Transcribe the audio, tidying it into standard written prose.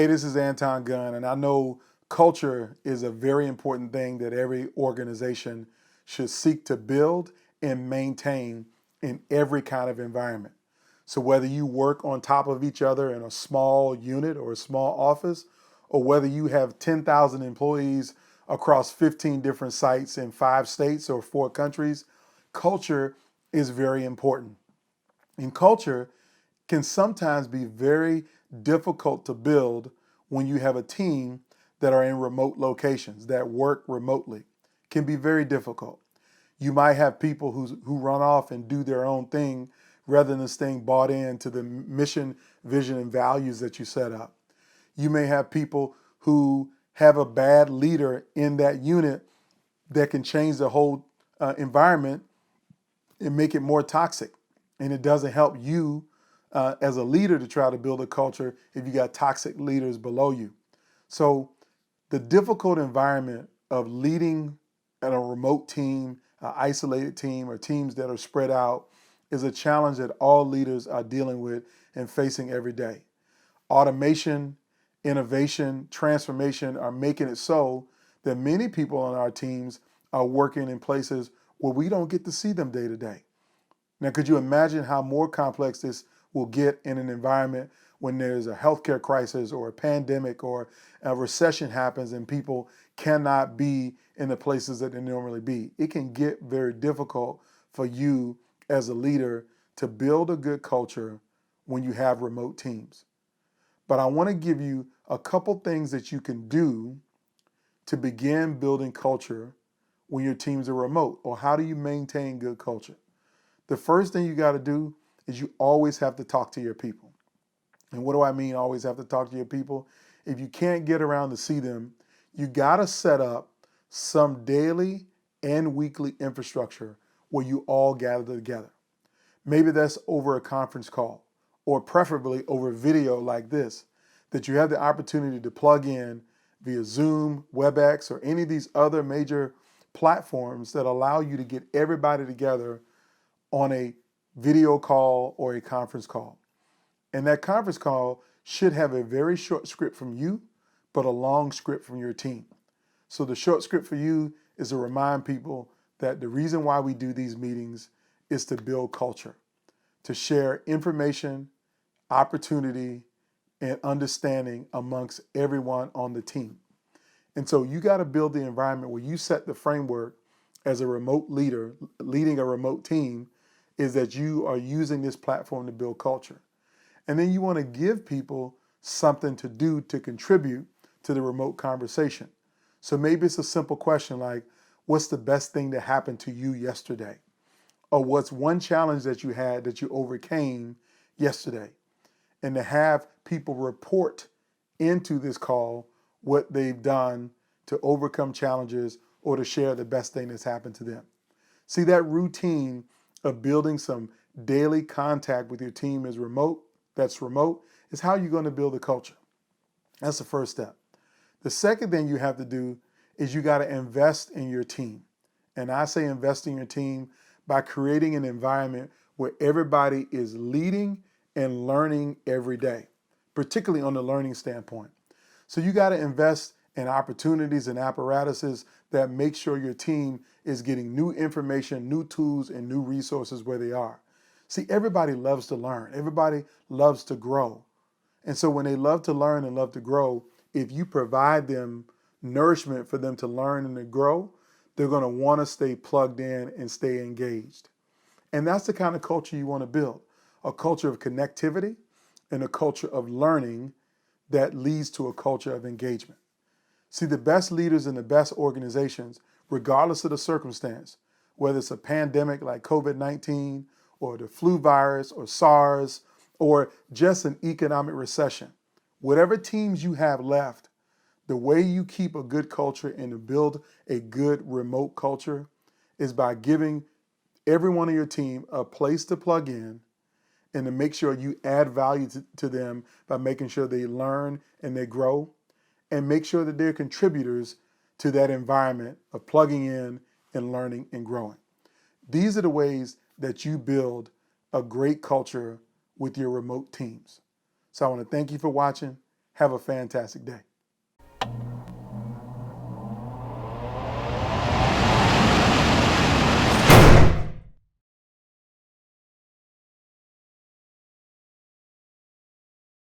Hey, this is Anton Gunn, and I know culture is a very important thing that every organization should seek to build and maintain in every kind of environment. So, whether you work on top of each other in a small unit or a small office, or whether you have 10,000 employees across 15 different sites in 5 states or 4 countries, culture is very important. And culture can sometimes be very difficult to build when you have a team that are in remote locations that work remotely. Can be very difficult. You might have people who run off and do their own thing rather than staying bought in to the mission, vision, and values that you set up. You may have people who have a bad leader in that unit that can change the whole environment and make it more toxic. And it doesn't help you as a leader to try to build a culture if you got toxic leaders below you. So the difficult environment of leading at a remote team, an isolated team, or teams that are spread out is a challenge that all leaders are dealing with and facing every day. Automation, innovation, transformation are making it so that many people on our teams are working in places where we don't get to see them day to day. Now, could you imagine how more complex this will get in an environment when there's a healthcare crisis or a pandemic or a recession happens and people cannot be in the places that they normally be? It can get very difficult for you as a leader to build a good culture when you have remote teams. But I want to give you a couple things that you can do to begin building culture when your teams are remote, or how do you maintain good culture? The first thing you got to do is you always have to talk to your people. And what do I mean always have to talk to your people? If you can't get around to see them, you got to set up some daily and weekly infrastructure where you all gather together. Maybe that's over a conference call, or preferably over video like this, that you have the opportunity to plug in via Zoom, WebEx, or any of these other major platforms that allow you to get everybody together on a video call or a conference call. And that conference call should have a very short script from you, but a long script from your team. So the short script for you is to remind people that the reason why we do these meetings is to build culture, to share information, opportunity, and understanding amongst everyone on the team. And so you got to build the environment where you set the framework as a remote leader, leading a remote team, is that you are using this platform to build culture. And then you want to give people something to do to contribute to the remote conversation. So maybe it's a simple question like, what's the best thing that happened to you yesterday? Or what's one challenge that you had that you overcame yesterday? And to have people report into this call what they've done to overcome challenges or to share the best thing that's happened to them. See, that routine of building some daily contact with your team is remote, is how you're going to build a culture. That's the first step. The second thing you have to do is you got to invest in your team. And I say invest in your team by creating an environment where everybody is leading and learning every day, particularly on the learning standpoint. So you got to invest in opportunities and apparatuses that make sure your team is getting new information, new tools, and new resources where they are. See, everybody loves to learn. Everybody loves to grow. And so when they love to learn and love to grow, if you provide them nourishment for them to learn and to grow, they're going to want to stay plugged in and stay engaged. And that's the kind of culture you want to build, a culture of connectivity and a culture of learning that leads to a culture of engagement. See, the best leaders in the best organizations, regardless of the circumstance, whether it's a pandemic like COVID-19 or the flu virus or SARS or just an economic recession, whatever teams you have left, the way you keep a good culture and to build a good remote culture is by giving everyone on your team a place to plug in and to make sure you add value to them by making sure they learn and they grow, and make sure that they're contributors to that environment of plugging in and learning and growing. These are the ways that you build a great culture with your remote teams. So I want to thank you for watching. Have a fantastic day.